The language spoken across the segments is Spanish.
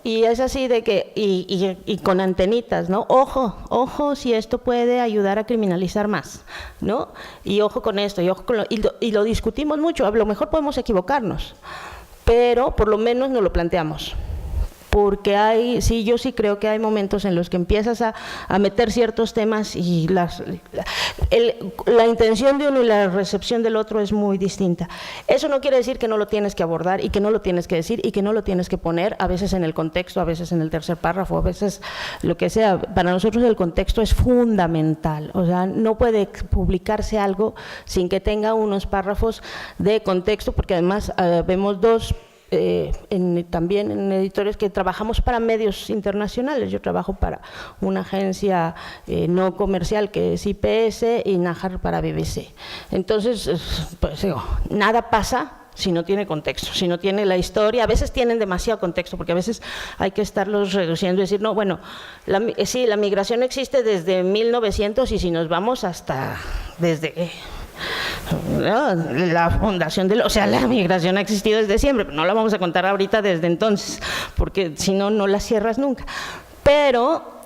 Y es así de que, y con antenitas, ¿no? Ojo, si esto puede ayudar a criminalizar más, ¿no? Y ojo con esto, y ojo con y lo discutimos mucho, a lo mejor podemos equivocarnos, pero por lo menos nos lo planteamos. Porque yo sí creo que hay momentos en los que empiezas a meter ciertos temas y la intención de uno y la recepción del otro es muy distinta. Eso no quiere decir que no lo tienes que abordar y que no lo tienes que decir y que no lo tienes que poner, a veces en el contexto, a veces en el tercer párrafo, a veces lo que sea. Para nosotros el contexto es fundamental, o sea, no puede publicarse algo sin que tenga unos párrafos de contexto, porque además vemos dos también en editores que trabajamos para medios internacionales. Yo trabajo para una agencia no comercial que es IPS y Najar para BBC. Entonces, pues digo, nada pasa si no tiene contexto, si no tiene la historia. A veces tienen demasiado contexto, porque a veces hay que estarlos reduciendo y decir, no, bueno, sí, la migración existe desde 1900 y si nos vamos hasta desde la fundación o sea, la migración ha existido desde siempre, pero no la vamos a contar ahorita desde entonces, porque si no, no la cierras nunca. Pero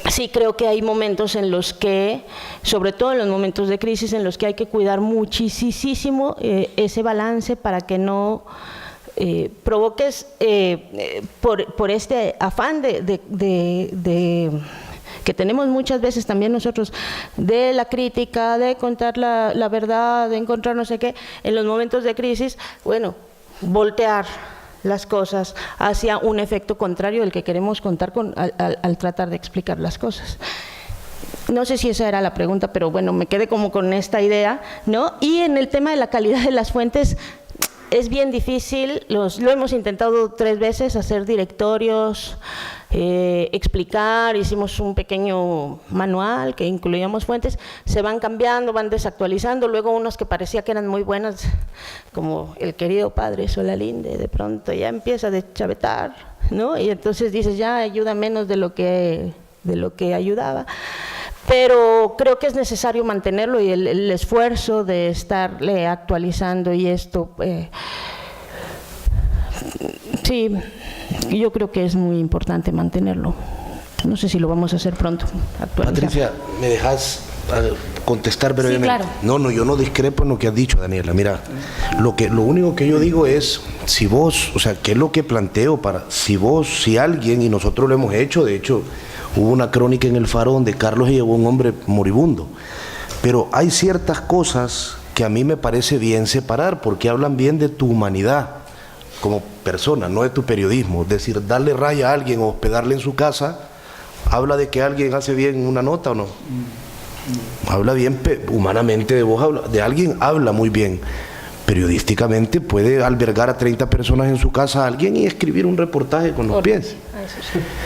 sí creo que hay momentos en los que, sobre todo en los momentos de crisis, en los que hay que cuidar muchísimo ese balance para que no provoques por este afán que tenemos muchas veces también nosotros, de la crítica, de contar la verdad, de encontrar no sé qué, en los momentos de crisis, bueno, voltear las cosas hacia un efecto contrario del que queremos contar al tratar de explicar las cosas. No sé si esa era la pregunta, pero bueno, me quedé como con esta idea, ¿no? Y en el tema de la calidad de las fuentes, es bien difícil, lo hemos intentado 3 veces, hacer directorios, explicar, hicimos un pequeño manual que incluíamos fuentes, se van cambiando, van desactualizando, luego unos que parecía que eran muy buenas, como el querido padre Solalinde, de pronto ya empieza a deschavetar, ¿no? Y entonces dices, ya ayuda menos de lo que ayudaba. Pero creo que es necesario mantenerlo y el esfuerzo de estarle actualizando y esto, sí, yo creo que es muy importante mantenerlo. No sé si lo vamos a hacer pronto. Patricia, ¿me dejas contestar brevemente? Sí, claro. No, yo no discrepo en lo que has dicho, Daniela. Mira, lo único que yo digo es, si vos, o sea, ¿qué es lo que planteo para, si alguien, y nosotros lo hemos hecho, de hecho, hubo una crónica en El Faro donde Carlos se llevó a un hombre moribundo, pero hay ciertas cosas que a mí me parece bien separar, porque hablan bien de tu humanidad como persona, no de tu periodismo. Es decir, darle raya a alguien o hospedarle en su casa, ¿habla de que alguien hace bien una nota o no? Habla bien humanamente de vos, de alguien habla muy bien. Periodísticamente puede albergar a 30 personas en su casa a alguien y escribir un reportaje con los pies.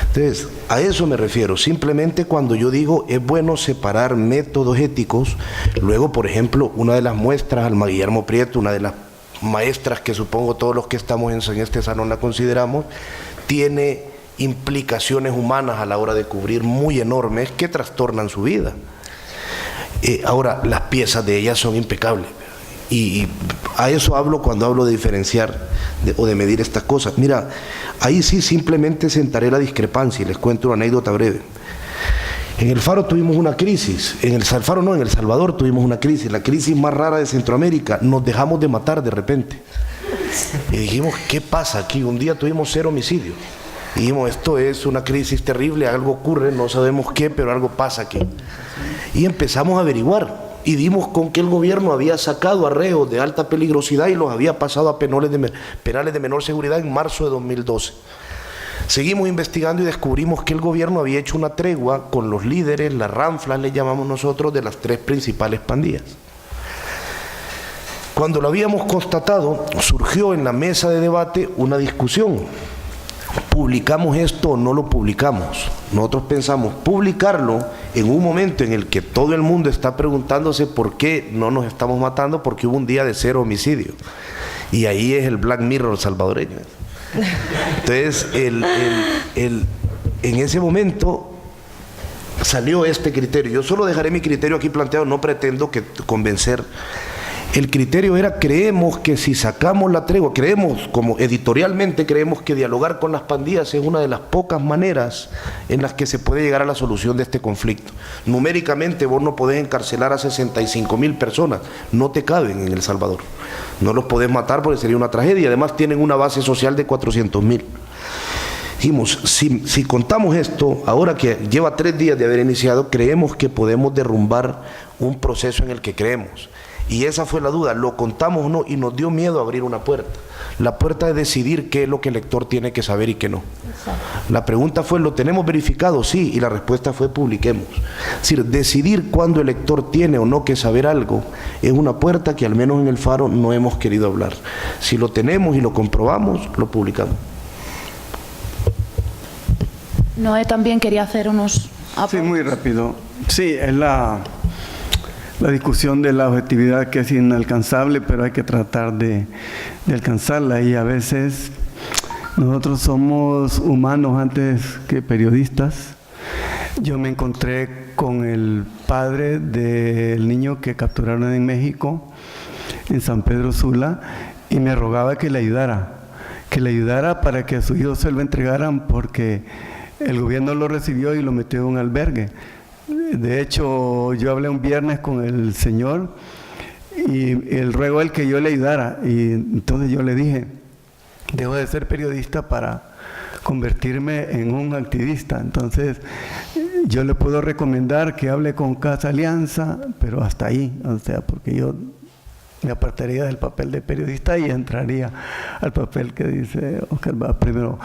Entonces, a eso me refiero. Simplemente cuando yo digo es bueno separar métodos éticos, luego, por ejemplo, una de las muestras, Alma Guillermo Prieto, una de las maestras que supongo todos los que estamos en este salón la consideramos, tiene implicaciones humanas a la hora de cubrir muy enormes que trastornan su vida. Ahora, las piezas de ella son impecables. Y a eso hablo cuando hablo de diferenciar o de medir estas cosas. Mira, ahí sí simplemente sentaré la discrepancia y les cuento una anécdota breve. En El Faro tuvimos una crisis, en El Salvador tuvimos una crisis, la crisis más rara de Centroamérica. Nos dejamos de matar de repente. Y dijimos, ¿qué pasa aquí? Un día tuvimos 0 homicidios. Y dijimos, esto es una crisis terrible, algo ocurre, no sabemos qué, pero algo pasa aquí. Y empezamos a averiguar. Y dimos con que el gobierno había sacado a reos de alta peligrosidad y los había pasado a penales de menor seguridad en marzo de 2012. Seguimos investigando y descubrimos que el gobierno había hecho una tregua con los líderes, las ranflas le llamamos nosotros, de las 3 principales pandillas. Cuando lo habíamos constatado, surgió en la mesa de debate una discusión. ¿Publicamos esto o no lo publicamos? Nosotros pensamos publicarlo en un momento en el que todo el mundo está preguntándose por qué no nos estamos matando, porque hubo un día de 0 homicidios. Y ahí es el Black Mirror salvadoreño. Entonces, en ese momento salió este criterio. Yo solo dejaré mi criterio aquí planteado, no pretendo convencer. El criterio era, creemos que si sacamos la tregua, creemos, como editorialmente creemos que dialogar con las pandillas es una de las pocas maneras en las que se puede llegar a la solución de este conflicto. Numéricamente vos no podés encarcelar a 65,000 personas, no te caben en El Salvador. No los podés matar porque sería una tragedia, además tienen una base social de 400,000. Dijimos, si contamos esto, ahora que lleva 3 días de haber iniciado, creemos que podemos derrumbar un proceso en el que creemos. Y esa fue la duda, ¿lo contamos o no? Y nos dio miedo abrir una puerta. La puerta de decidir qué es lo que el lector tiene que saber y qué no. Exacto. La pregunta fue, ¿lo tenemos verificado? Sí, y la respuesta fue, publiquemos. Es decir, decidir cuándo el lector tiene o no que saber algo es una puerta que al menos en El Faro no hemos querido hablar. Si lo tenemos y lo comprobamos, lo publicamos. Noé también quería hacer unos aportes. Sí, muy rápido. Sí, es la discusión de la objetividad que es inalcanzable, pero hay que tratar de alcanzarla, y a veces nosotros somos humanos antes que periodistas. Yo me encontré con el padre del niño que capturaron en México, en San Pedro Sula, y me rogaba que le ayudara para que a su hijo se lo entregaran, porque el gobierno lo recibió y lo metió en un albergue. De hecho, yo hablé un viernes con el señor y el ruego el que yo le ayudara, y entonces yo le dije, dejo de ser periodista para convertirme en un activista. Entonces yo le puedo recomendar que hable con Casa Alianza, pero hasta ahí, o sea, porque yo me apartaría del papel de periodista y entraría al papel que dice Oscar. Primero,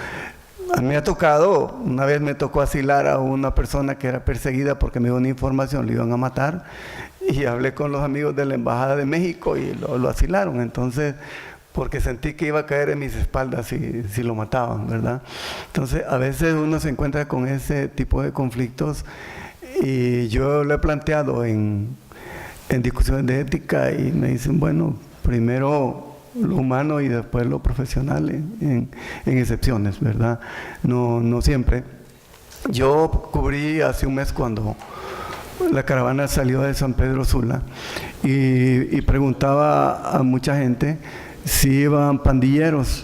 a mí me ha tocado, una vez me tocó asilar a una persona que era perseguida porque me dio una información, le iban a matar, y hablé con los amigos de la Embajada de México y lo asilaron. Entonces, porque sentí que iba a caer en mis espaldas si lo mataban, ¿verdad? Entonces, a veces uno se encuentra con ese tipo de conflictos, y yo lo he planteado en discusiones de ética, y me dicen, bueno, primero lo humano y después lo profesional, en excepciones, ¿verdad? No siempre. Yo cubrí hace un mes cuando la caravana salió de San Pedro Sula, y preguntaba a mucha gente si iban pandilleros,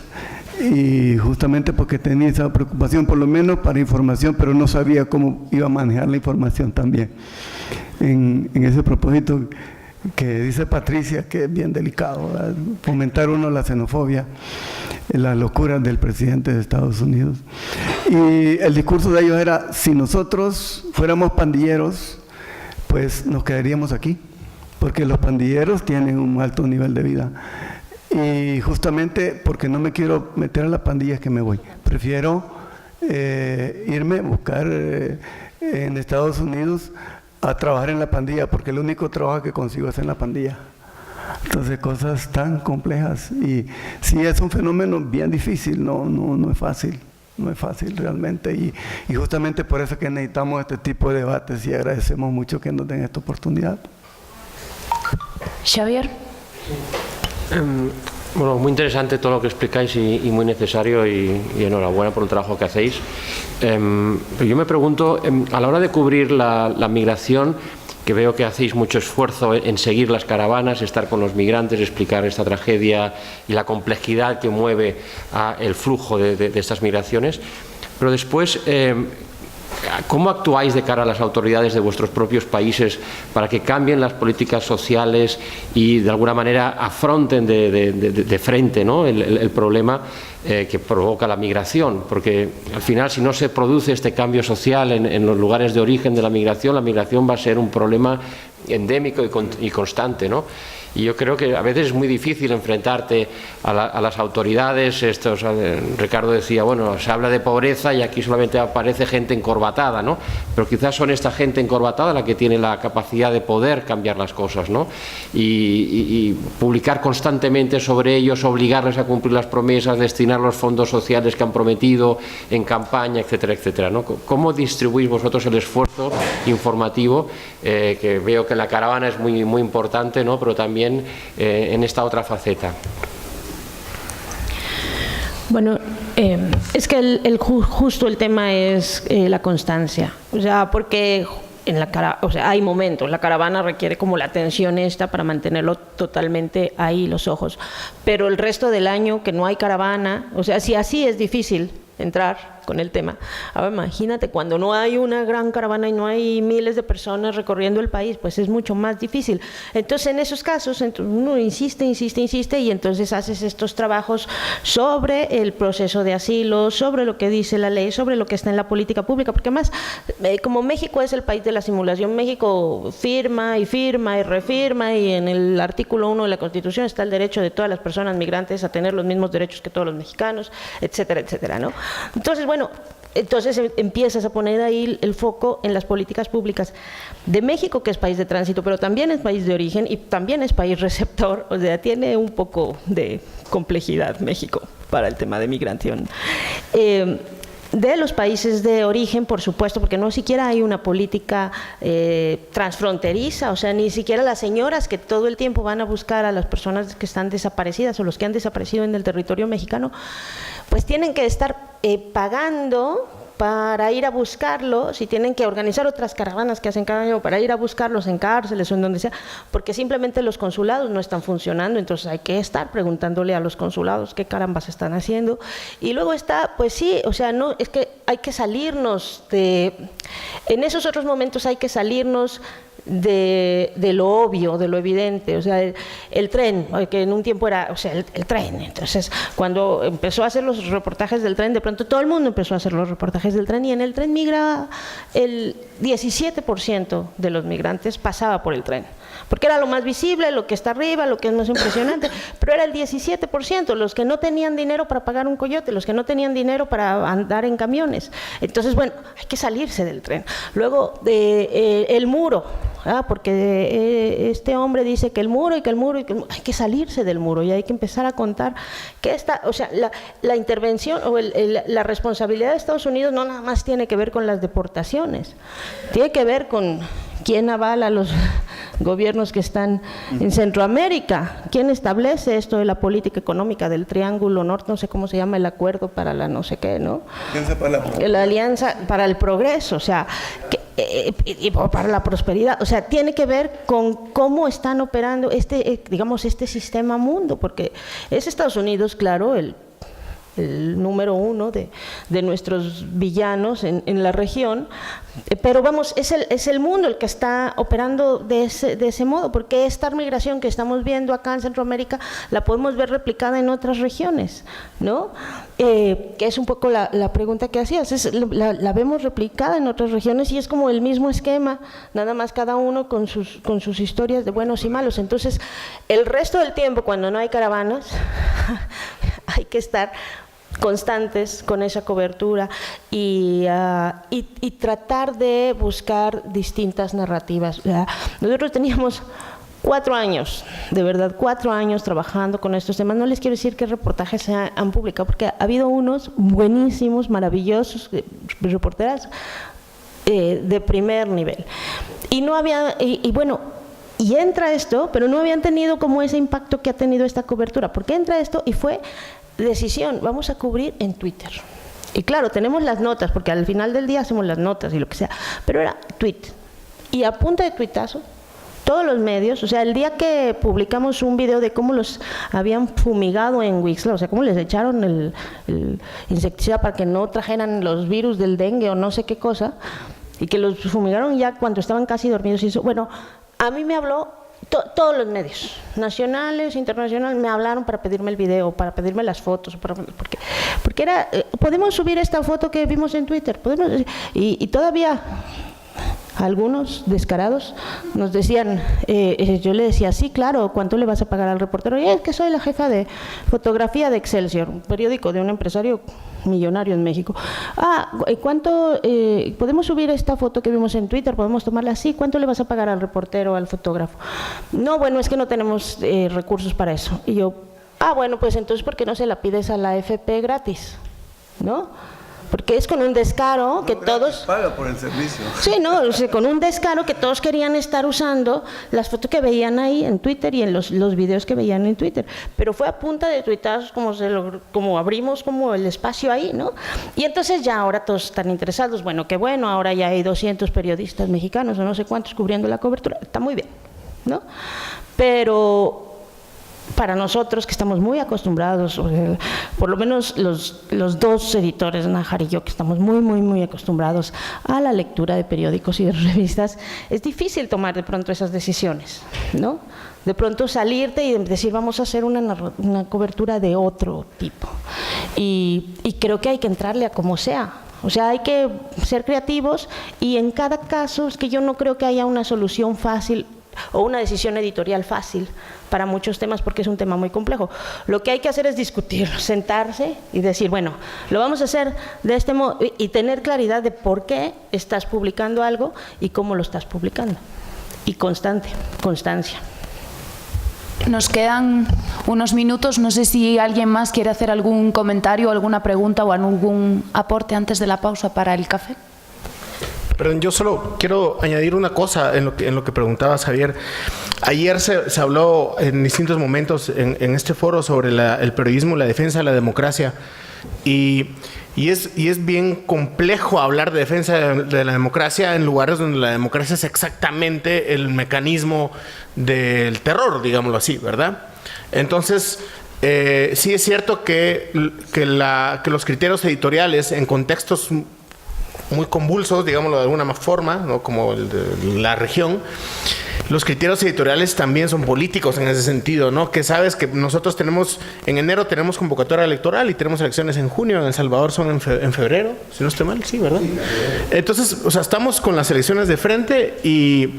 y justamente porque tenía esa preocupación, por lo menos para información, pero no sabía cómo iba a manejar la información también. En ese propósito que dice Patricia, que es bien delicado, ¿verdad? Fomentar uno la xenofobia, las locuras del presidente de Estados Unidos. Y el discurso de ellos era, si nosotros fuéramos pandilleros, pues nos quedaríamos aquí, porque los pandilleros tienen un alto nivel de vida. Y justamente porque no me quiero meter a las pandillas que me voy. Prefiero irme a buscar en Estados Unidos a trabajar en la pandilla, porque el único trabajo que consigo es en la pandilla. Entonces, cosas tan complejas, y sí es un fenómeno bien difícil, no es fácil, no es fácil realmente, y justamente por eso que necesitamos este tipo de debates, y agradecemos mucho que nos den esta oportunidad. Xavier. Bueno, muy interesante todo lo que explicáis y muy necesario, y enhorabuena por el trabajo que hacéis. Pero yo me pregunto, a la hora de cubrir la migración, que veo que hacéis mucho esfuerzo en seguir las caravanas, estar con los migrantes, explicar esta tragedia y la complejidad que mueve el flujo de estas migraciones, pero después, ¿cómo actuáis de cara a las autoridades de vuestros propios países para que cambien las políticas sociales y de alguna manera afronten de frente, ¿no?, el problema que provoca la migración? Porque al final, si no se produce este cambio social en los lugares de origen de la migración va a ser un problema endémico y constante, ¿no? Y yo creo que a veces es muy difícil enfrentarte a las autoridades. Ricardo decía, bueno, se habla de pobreza y aquí solamente aparece gente encorbatada, ¿no? Pero quizás son esta gente encorbatada la que tiene la capacidad de poder cambiar las cosas, ¿no? Y publicar constantemente sobre ellos, obligarles a cumplir las promesas, destinar los fondos sociales que han prometido en campaña, etcétera, etcétera, ¿no? ¿Cómo distribuís vosotros el esfuerzo informativo? Que veo que en la caravana es muy, muy importante, ¿no? Pero también en esta otra faceta. Bueno, es que justo el tema es la constancia, o sea, porque o sea, hay momentos, la caravana requiere como la atención esta para mantenerlo totalmente ahí los ojos, pero el resto del año que no hay caravana, o sea, si así es difícil entrar con el tema. Ahora imagínate cuando no hay una gran caravana y no hay miles de personas recorriendo el país, pues es mucho más difícil. Entonces en esos casos uno insiste y entonces haces estos trabajos sobre el proceso de asilo, sobre lo que dice la ley, sobre lo que está en la política pública, porque además como México es el país de la simulación, México firma y refirma, y en el artículo 1 de la Constitución está el derecho de todas las personas migrantes a tener los mismos derechos que todos los mexicanos, etcétera, etcétera, ¿no? Entonces, bueno, entonces empiezas a poner ahí el foco en las políticas públicas de México, que es país de tránsito, pero también es país de origen y también es país receptor, o sea, tiene un poco de complejidad México para el tema de migración. De los países de origen, por supuesto, porque no siquiera hay una política transfronteriza, o sea, ni siquiera las señoras que todo el tiempo van a buscar a las personas que están desaparecidas o los que han desaparecido en el territorio mexicano, pues tienen que estar pagando para ir a buscarlos y tienen que organizar otras caravanas que hacen cada año para ir a buscarlos en cárceles o en donde sea, porque simplemente los consulados no están funcionando, entonces hay que estar preguntándole a los consulados qué carambas están haciendo. Y luego está, pues sí, o sea, no, es que hay que salirnos en esos otros momentos hay que salirnos de lo obvio, de lo evidente, o sea, el tren, que en un tiempo era, o sea, el tren. Entonces, cuando empezó a hacer los reportajes del tren, de pronto todo el mundo empezó a hacer los reportajes del tren, y en el tren migra el 17% de los migrantes pasaba por el tren, porque era lo más visible, lo que está arriba, lo que es más impresionante, pero era el 17%, los que no tenían dinero para pagar un coyote, los que no tenían dinero para andar en camiones. Entonces, bueno, hay que salirse del tren. Luego, el muro, porque este hombre dice que el muro, hay que salirse del muro y hay que empezar a contar que o sea, la intervención o la responsabilidad de Estados Unidos no nada más tiene que ver con las deportaciones, tiene que ver con quién avala los gobiernos que están en Centroamérica, quién establece esto de la política económica del Triángulo Norte, no sé cómo se llama el acuerdo para la no sé qué, ¿no? La Alianza para el Progreso, o sea, y para la prosperidad, o sea, tiene que ver con cómo están operando digamos, este sistema mundo, porque es Estados Unidos, claro, el número uno de nuestros villanos en la región, pero vamos, es el mundo el que está operando de ese modo, porque esta migración que estamos viendo acá en Centroamérica la podemos ver replicada en otras regiones, ¿no? Que es un poco la pregunta que hacías, la vemos replicada en otras regiones y es como el mismo esquema, nada más cada uno con sus historias de buenos y malos. Entonces, el resto del tiempo, cuando no hay caravanas, hay que estar constantes con esa cobertura y tratar de buscar distintas narrativas. Nosotros teníamos 4 años, de verdad, 4 años trabajando con estos temas. No les quiero decir qué reportajes se han publicado, porque ha habido unos buenísimos, maravillosos, reporteras de primer nivel. Y no había, bueno, y entra esto, pero no habían tenido como ese impacto que ha tenido esta cobertura, porque entra esto y fue decisión, vamos a cubrir en Twitter. Y claro, tenemos las notas, porque al final del día hacemos las notas y lo que sea, pero era tweet. Y a punta de tuitazo, todos los medios, o sea, el día que publicamos un video de cómo los habían fumigado en Huixla, o sea, cómo les echaron el insecticida para que no trajeran los virus del dengue o no sé qué cosa, y que los fumigaron ya cuando estaban casi dormidos y eso, bueno, a mí me habló todos los medios, nacionales, internacionales, me hablaron para pedirme el video, para pedirme las fotos, porque era, podemos subir esta foto que vimos en Twitter, y todavía algunos descarados nos decían, yo le decía, sí, claro, ¿cuánto le vas a pagar al reportero? Y es que soy la jefa de fotografía de Excelsior, un periódico de un empresario millonario en México. ¿Cuánto podemos subir esta foto que vimos en Twitter? ¿Podemos tomarla así? ¿Cuánto le vas a pagar al reportero, al fotógrafo? No, bueno, es que no tenemos recursos para eso. Y yo, bueno, pues entonces, ¿por qué no se la pides a la AFP gratis? ¿No? porque es con un descaro que todos... Paga por el servicio. Sí, no, o sea, con un descaro que todos querían estar usando las fotos que veían ahí en Twitter y en los videos que veían en Twitter. Pero fue a punta de tuitazos como abrimos como el espacio ahí, ¿no? Y entonces ya ahora todos están interesados. Bueno, qué bueno, ahora ya hay 200 periodistas mexicanos o no sé cuántos cubriendo la cobertura. Está muy bien, ¿no? Pero para nosotros que estamos muy acostumbrados, por lo menos los dos editores, Nájar y yo, que estamos muy acostumbrados a la lectura de periódicos y de revistas, es difícil tomar de pronto esas decisiones, ¿no? De pronto salirte y decir vamos a hacer una cobertura de otro tipo. Y creo que hay que entrarle a como sea. O sea, hay que ser creativos y en cada caso es que yo no creo que haya una solución fácil o una decisión editorial fácil para muchos temas porque es un tema muy complejo. Lo que hay que hacer es discutirlo, sentarse y decir, bueno, lo vamos a hacer de este modo y tener claridad de por qué estás publicando algo y cómo lo estás publicando. Y constancia. Nos quedan unos minutos, no sé si alguien más quiere hacer algún comentario, alguna pregunta o algún aporte antes de la pausa para el café. Perdón, yo solo quiero añadir una cosa en lo que preguntabas, Javier. Ayer se habló en distintos momentos en este foro sobre el periodismo, la defensa de la democracia. Y es bien complejo hablar de defensa de la democracia en lugares donde la democracia es exactamente el mecanismo del terror, digámoslo así, ¿verdad? Entonces, sí es cierto que los criterios editoriales en contextos muy convulsos, digámoslo de alguna forma, ¿no? Como el de la región, los criterios editoriales también son políticos en ese sentido, ¿no? Que sabes que nosotros en enero tenemos convocatoria electoral y tenemos elecciones en junio, en El Salvador son en febrero, si no estoy mal, sí, ¿verdad? Entonces, o sea, estamos con las elecciones de frente y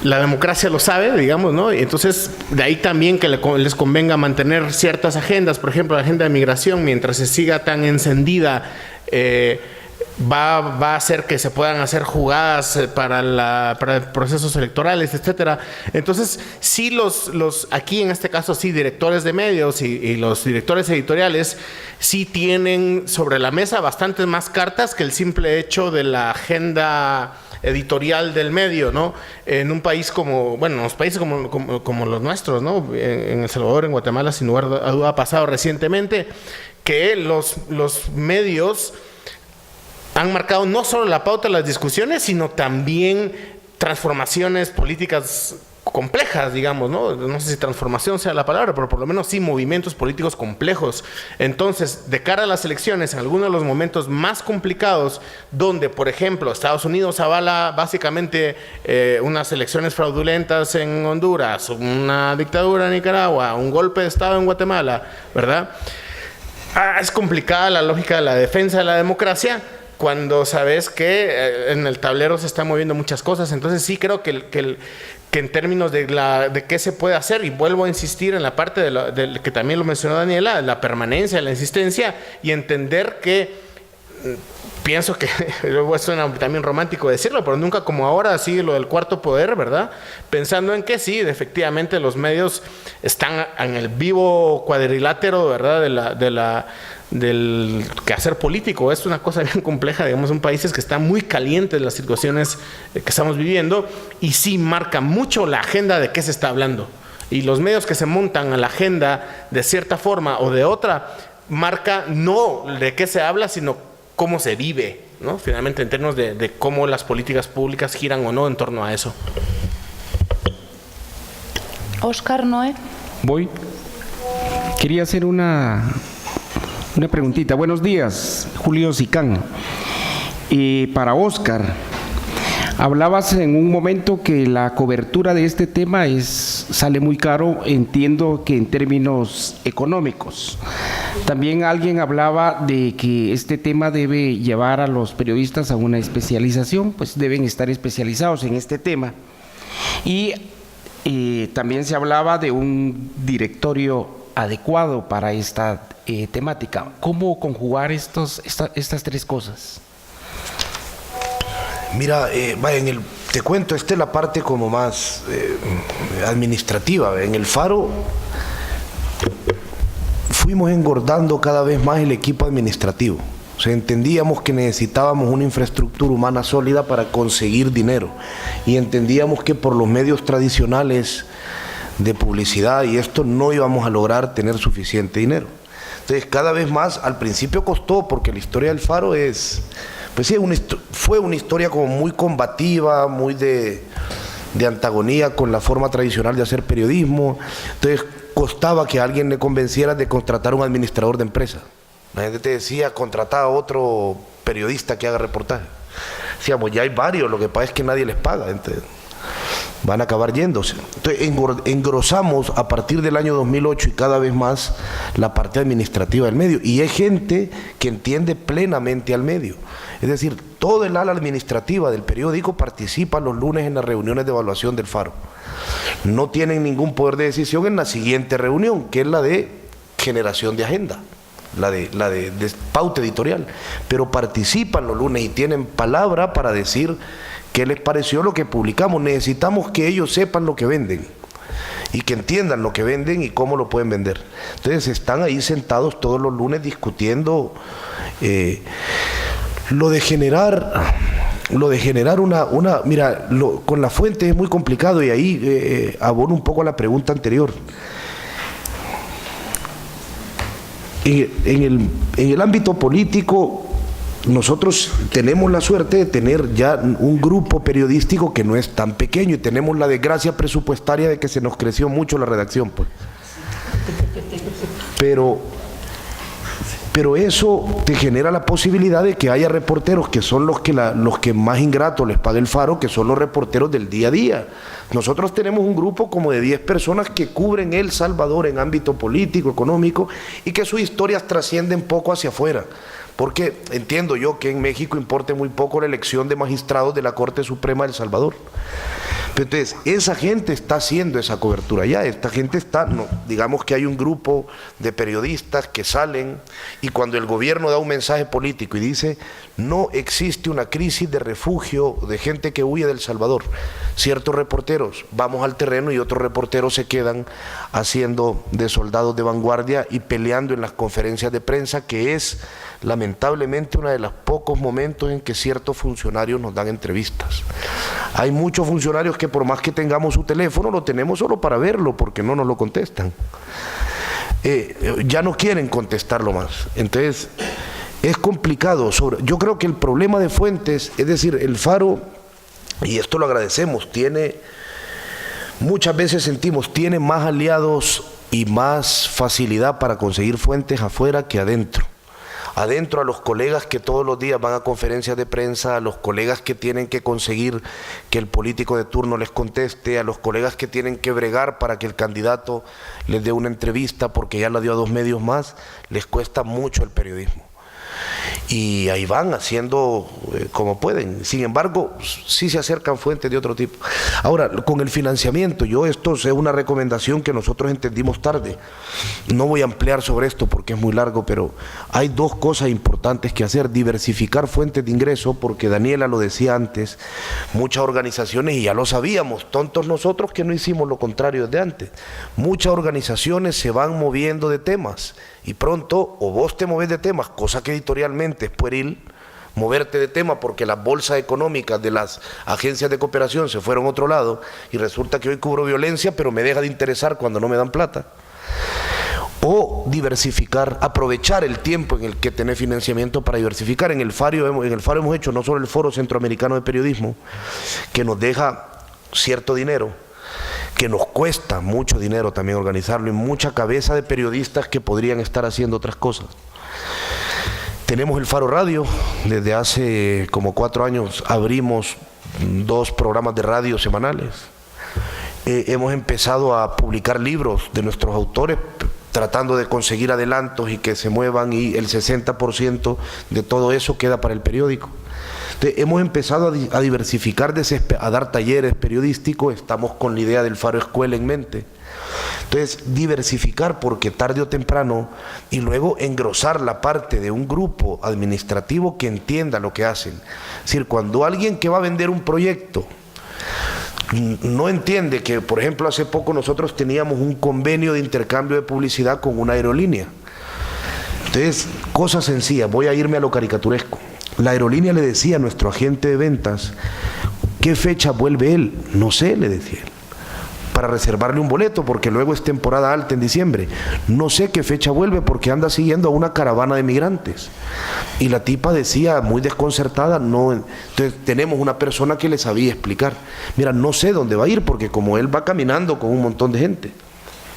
la democracia lo sabe, digamos, ¿no? Y entonces, de ahí también que les convenga mantener ciertas agendas, por ejemplo, la agenda de migración, mientras se siga tan encendida, va a hacer que se puedan hacer jugadas para procesos electorales, etcétera. Entonces, sí aquí en este caso, sí, directores de medios y los directores editoriales sí tienen sobre la mesa bastantes más cartas que el simple hecho de la agenda editorial del medio, ¿no? En un país en los países como los nuestros, ¿no? En El Salvador, en Guatemala, sin lugar a duda ha pasado recientemente que los medios han marcado no solo la pauta de las discusiones, sino también transformaciones políticas complejas, digamos, ¿no? No sé si transformación sea la palabra, pero por lo menos sí movimientos políticos complejos. Entonces, de cara a las elecciones, en algunos de los momentos más complicados, donde, por ejemplo, Estados Unidos avala básicamente unas elecciones fraudulentas en Honduras, una dictadura en Nicaragua, un golpe de Estado en Guatemala, ¿verdad? Es complicada la lógica de la defensa de la democracia cuando sabes que en el tablero se están moviendo muchas cosas. Entonces sí creo que en términos de qué se puede hacer, y vuelvo a insistir en la parte que también lo mencionó Daniela, la permanencia, la insistencia, y entender que pienso que, suena también romántico decirlo, pero nunca como ahora, así lo del cuarto poder, ¿verdad? Pensando en que sí, efectivamente los medios están en el vivo cuadrilátero, ¿verdad? Del quehacer político. Es una cosa bien compleja, digamos, son países que están muy calientes las situaciones que estamos viviendo y sí marca mucho la agenda de qué se está hablando. Y los medios que se montan a la agenda de cierta forma o de otra, marca no de qué se habla, sino cómo se vive, ¿no? Finalmente, en términos de cómo las políticas públicas giran o no en torno a eso. Óscar, Noé. Voy. Quería hacer una preguntita. Buenos días, Julio Sicán. Para Óscar, hablabas en un momento que la cobertura de este tema sale muy caro, entiendo que en términos económicos. También alguien hablaba de que este tema debe llevar a los periodistas a una especialización, pues deben estar especializados en este tema. Y también se hablaba de un directorio adecuado para esta temática. ¿Cómo conjugar estas tres cosas? Mira, te cuento, esta es la parte como más administrativa. En el Faro fuimos engordando cada vez más el equipo administrativo. O sea, entendíamos que necesitábamos una infraestructura humana sólida para conseguir dinero. Y entendíamos que por los medios tradicionales de publicidad y esto no íbamos a lograr tener suficiente dinero. Entonces, cada vez más, al principio costó, porque la historia del Faro es, pues sí, fue una historia como muy combativa, muy de antagonía con la forma tradicional de hacer periodismo. Entonces, costaba que a alguien le convenciera de contratar un administrador de empresa. La gente te decía, contratar a otro periodista que haga reportaje. Decíamos, ya hay varios, lo que pasa es que nadie les paga, entonces van a acabar yéndose. Entonces engrosamos a partir del año 2008 y cada vez más la parte administrativa del medio. Y hay gente que entiende plenamente al medio. Es decir, todo el ala administrativa del periódico participa los lunes en las reuniones de evaluación del Faro. No tienen ningún poder de decisión en la siguiente reunión, que es la de generación de agenda, la de pauta editorial, pero participan los lunes y tienen palabra para decir qué les pareció lo que publicamos. Necesitamos que ellos sepan lo que venden y que entiendan lo que venden y cómo lo pueden vender. Entonces están ahí sentados todos los lunes discutiendo lo de generar una mira, con la fuente es muy complicado y ahí abono un poco a la pregunta anterior. En el ámbito político, nosotros tenemos la suerte de tener ya un grupo periodístico que no es tan pequeño y tenemos la desgracia presupuestaria de que se nos creció mucho la redacción, pues. Pero eso te genera la posibilidad de que haya reporteros que son los que más ingrato les paga el Faro, que son los reporteros del día a día. Nosotros tenemos un grupo como de 10 personas que cubren El Salvador en ámbito político, económico, y que sus historias trascienden poco hacia afuera. Porque entiendo yo que en México importe muy poco la elección de magistrados de la Corte Suprema de El Salvador. Pero entonces, esa gente está haciendo esa cobertura ya. Esta gente está, no, digamos que hay un grupo de periodistas que salen y cuando el gobierno da un mensaje político y dice no existe una crisis de refugio de gente que huye de El Salvador, ciertos reporteros vamos al terreno y otros reporteros se quedan haciendo de soldados de vanguardia y peleando en las conferencias de prensa, que es lamentablemente uno de los pocos momentos en que ciertos funcionarios nos dan entrevistas. Hay muchos funcionarios que por más que tengamos su teléfono, lo tenemos solo para verlo, porque no nos lo contestan. Ya no quieren contestarlo más. Entonces, es complicado. Yo creo que el problema de fuentes, es decir, el Faro, y esto lo agradecemos, muchas veces sentimos, tiene más aliados y más facilidad para conseguir fuentes afuera que adentro. Adentro, a los colegas que todos los días van a conferencias de prensa, a los colegas que tienen que conseguir que el político de turno les conteste, a los colegas que tienen que bregar para que el candidato les dé una entrevista porque ya la dio a 2 medios más, les cuesta mucho el periodismo. Y ahí van haciendo como pueden. Sin embargo, sí se acercan fuentes de otro tipo. Ahora, con el financiamiento, esto es una recomendación que nosotros entendimos tarde. No voy a ampliar sobre esto porque es muy largo, pero hay 2 cosas importantes que hacer. Diversificar fuentes de ingreso, porque Daniela lo decía antes, muchas organizaciones, y ya lo sabíamos, tontos nosotros que no hicimos lo contrario desde antes, muchas organizaciones se van moviendo de temas. Y pronto, o vos te moves de temas, cosa que editorialmente es pueril, moverte de tema porque las bolsas económicas de las agencias de cooperación se fueron a otro lado y resulta que hoy cubro violencia, pero me deja de interesar cuando no me dan plata. O diversificar, aprovechar el tiempo en el que tenés financiamiento para diversificar. En el Faro hemos hecho no solo el Foro Centroamericano de Periodismo, que nos deja cierto dinero, que nos cuesta mucho dinero también organizarlo, y mucha cabeza de periodistas que podrían estar haciendo otras cosas. Tenemos el Faro Radio, desde hace como 4 años abrimos 2 programas de radio semanales. Hemos empezado a publicar libros de nuestros autores, tratando de conseguir adelantos y que se muevan, y el 60% de todo eso queda para el periódico. Entonces, hemos empezado a diversificar, a dar talleres periodísticos, estamos con la idea del Faro Escuela en mente. Entonces, diversificar, porque tarde o temprano, y luego engrosar la parte de un grupo administrativo que entienda lo que hacen. Es decir, cuando alguien que va a vender un proyecto no entiende que, por ejemplo, hace poco nosotros teníamos un convenio de intercambio de publicidad con una aerolínea. Entonces, cosa sencilla, voy a irme a lo caricaturesco. La aerolínea le decía a nuestro agente de ventas, ¿qué fecha vuelve él? No sé, le decía él, para reservarle un boleto, porque luego es temporada alta en diciembre. No sé qué fecha vuelve porque anda siguiendo a una caravana de migrantes. Y la tipa decía, muy desconcertada, no. Entonces tenemos una persona que le sabía explicar. Mira, no sé dónde va a ir porque como él va caminando con un montón de gente.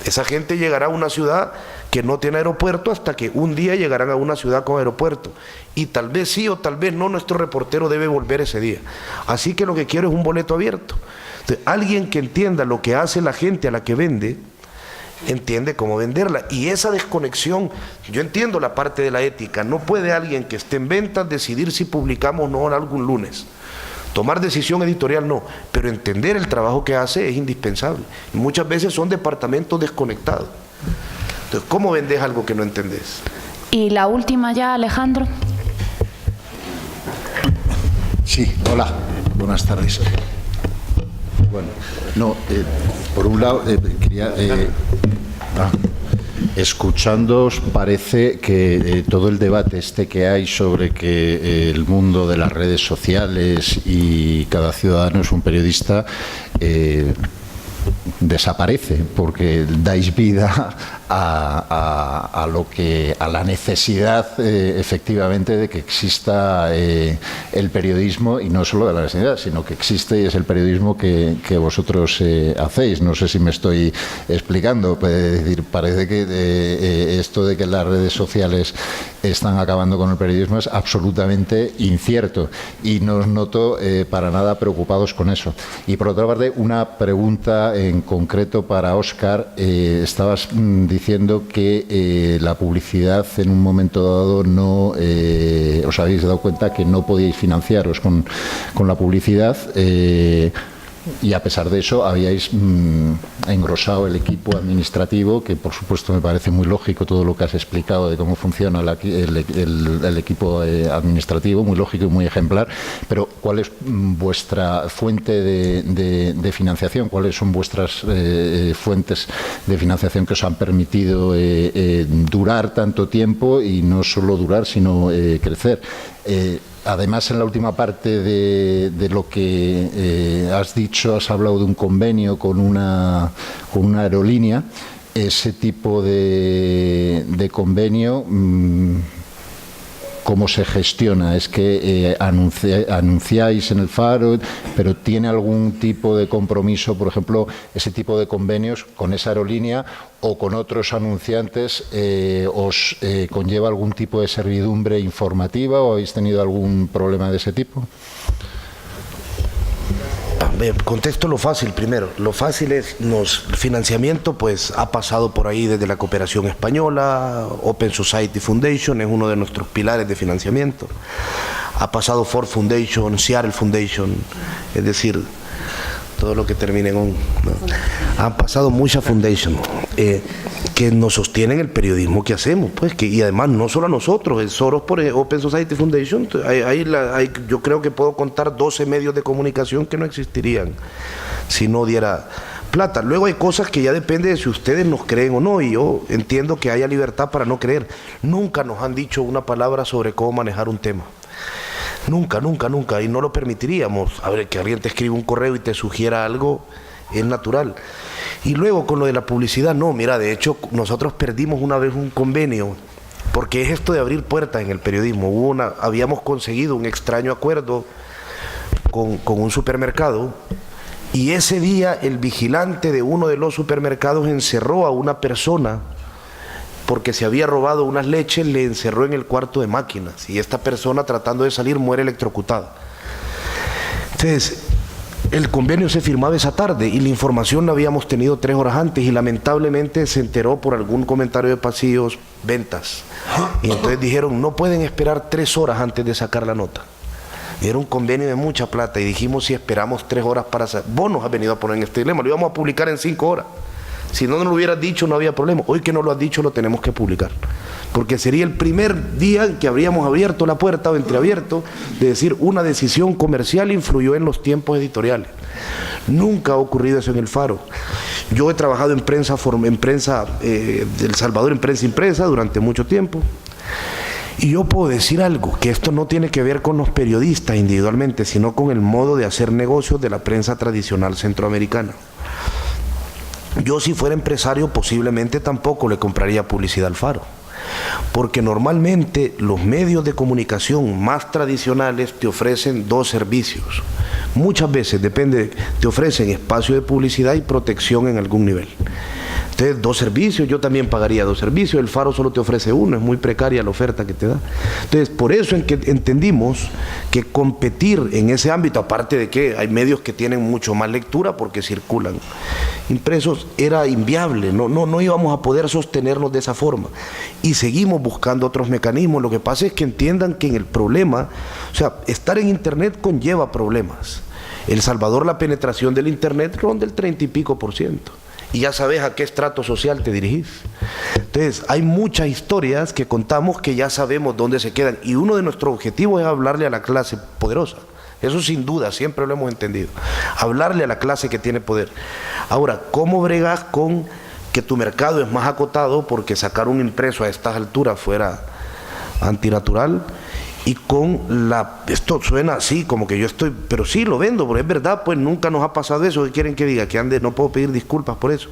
Esa gente llegará a una ciudad que no tiene aeropuerto hasta que un día llegarán a una ciudad con aeropuerto. Y tal vez sí o tal vez no, nuestro reportero debe volver ese día. Así que lo que quiero es un boleto abierto. Entonces, alguien que entienda lo que hace la gente a la que vende, entiende cómo venderla. Y esa desconexión, yo entiendo la parte de la ética. No puede alguien que esté en ventas decidir si publicamos o no algún lunes. Tomar decisión editorial no, pero entender el trabajo que hace es indispensable. Y muchas veces son departamentos desconectados. Entonces, ¿cómo vendes algo que no entendés? Y la última ya, Alejandro. Sí, hola, buenas tardes. Bueno, no, por un lado, quería... escuchándoos parece que todo el debate que hay sobre que el mundo de las redes sociales y cada ciudadano es un periodista desaparece porque dais vida a la necesidad efectivamente de que exista el periodismo, y no solo de la necesidad, sino que existe y es el periodismo que vosotros hacéis. No sé si me estoy explicando. Es decir, parece que esto de que las redes sociales están acabando con el periodismo es absolutamente incierto y no os noto para nada preocupados con eso. Y por otra parte, una pregunta en concreto para Óscar. Estabas diciendo que la publicidad en un momento dado no os habéis dado cuenta que no podíais financiaros con la publicidad. Y a pesar de eso habíais engrosado el equipo administrativo, que por supuesto me parece muy lógico todo lo que has explicado de cómo funciona el equipo administrativo, muy lógico y muy ejemplar. Pero ¿cuál es vuestra fuente de financiación? ¿Cuáles son vuestras fuentes de financiación que os han permitido durar tanto tiempo y no solo durar, sino crecer? Además, en la última parte de lo que has dicho, has hablado de un convenio con una aerolínea. Ese tipo de convenio, ¿cómo se gestiona? ¿Es que anunciáis en el Faro, pero tiene algún tipo de compromiso, por ejemplo, ese tipo de convenios con esa aerolínea o con otros anunciantes? ¿Os conlleva algún tipo de servidumbre informativa o habéis tenido algún problema de ese tipo? Contesto lo fácil primero. Lo fácil es, el financiamiento pues ha pasado por ahí desde la cooperación española. Open Society Foundation es uno de nuestros pilares de financiamiento. Ha pasado Ford Foundation, Seattle Foundation, es decir, todo lo que termine en un, ¿no? Han pasado muchas foundations que nos sostienen el periodismo que hacemos, pues, y además no solo a nosotros, el Soros por Open Society Foundation, yo creo que puedo contar 12 medios de comunicación que no existirían si no diera plata. Luego hay cosas que ya depende de si ustedes nos creen o no, y yo entiendo que haya libertad para no creer. Nunca nos han dicho una palabra sobre cómo manejar un tema. Nunca, nunca, nunca, y no lo permitiríamos. A ver, que alguien te escriba un correo y te sugiera algo es natural. Y luego con lo de la publicidad, no, mira, de hecho nosotros perdimos una vez un convenio, porque es esto de abrir puertas en el periodismo. Habíamos conseguido un extraño acuerdo con un supermercado, y ese día el vigilante de uno de los supermercados encerró a una persona porque se había robado unas leches, le encerró en el cuarto de máquinas, y esta persona, tratando de salir, muere electrocutada. Entonces, el convenio se firmaba esa tarde y la información la habíamos tenido 3 horas antes, y lamentablemente se enteró por algún comentario de pasillos, ventas. Y entonces dijeron, no pueden esperar 3 horas antes de sacar la nota. Y era un convenio de mucha plata, y dijimos, si esperamos 3 horas para sacar, vos nos has venido a poner en este dilema, lo íbamos a publicar en 5 horas. Si no nos lo hubieras dicho, no había problema. Hoy que no lo has dicho, lo tenemos que publicar. Porque sería el primer día en que habríamos abierto la puerta o entreabierto de decir una decisión comercial influyó en los tiempos editoriales. Nunca ha ocurrido eso en el Faro. Yo he trabajado en prensa de El Salvador, en prensa impresa durante mucho tiempo. Y yo puedo decir algo, que esto no tiene que ver con los periodistas individualmente, sino con el modo de hacer negocios de la prensa tradicional centroamericana. Yo, si fuera empresario, posiblemente tampoco le compraría publicidad al Faro, porque normalmente los medios de comunicación más tradicionales te ofrecen dos servicios. Muchas veces, depende, te ofrecen espacio de publicidad y protección en algún nivel. Entonces, dos servicios, yo también pagaría dos servicios, el Faro solo te ofrece uno, es muy precaria la oferta que te da. Entonces, por eso entendimos que competir en ese ámbito, aparte de que hay medios que tienen mucho más lectura porque circulan impresos, era inviable, no íbamos a poder sostenernos de esa forma. Y seguimos buscando otros mecanismos. Lo que pasa es que entiendan que en el problema, o sea, estar en Internet conlleva problemas. El Salvador, la penetración del Internet ronda el 30 y pico %. Y ya sabes a qué estrato social te dirigís. Entonces, hay muchas historias que contamos que ya sabemos dónde se quedan. Y uno de nuestros objetivos es hablarle a la clase poderosa. Eso sin duda, siempre lo hemos entendido. Hablarle a la clase que tiene poder. Ahora, ¿cómo bregas con que tu mercado es más acotado? Porque sacar un impreso a estas alturas fuera antinatural. Y con esto suena así, como que yo estoy, pero sí lo vendo, porque es verdad, pues nunca nos ha pasado eso. ¿Qué quieren que diga? Que ande, no puedo pedir disculpas por eso.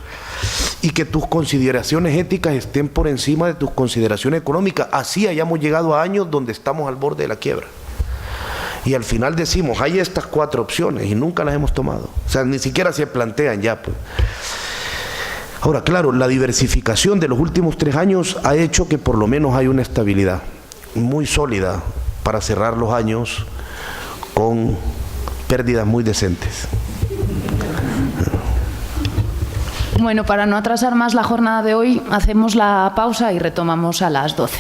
Y que tus consideraciones éticas estén por encima de tus consideraciones económicas. Así hayamos llegado a años donde estamos al borde de la quiebra. Y al final decimos, hay estas 4 opciones y nunca las hemos tomado. O sea, ni siquiera se plantean ya, pues. Ahora, claro, la diversificación de los últimos 3 años ha hecho que por lo menos hay una estabilidad muy sólida para cerrar los años con pérdidas muy decentes. Bueno, para no atrasar más la jornada de hoy, hacemos la pausa y retomamos a las 12.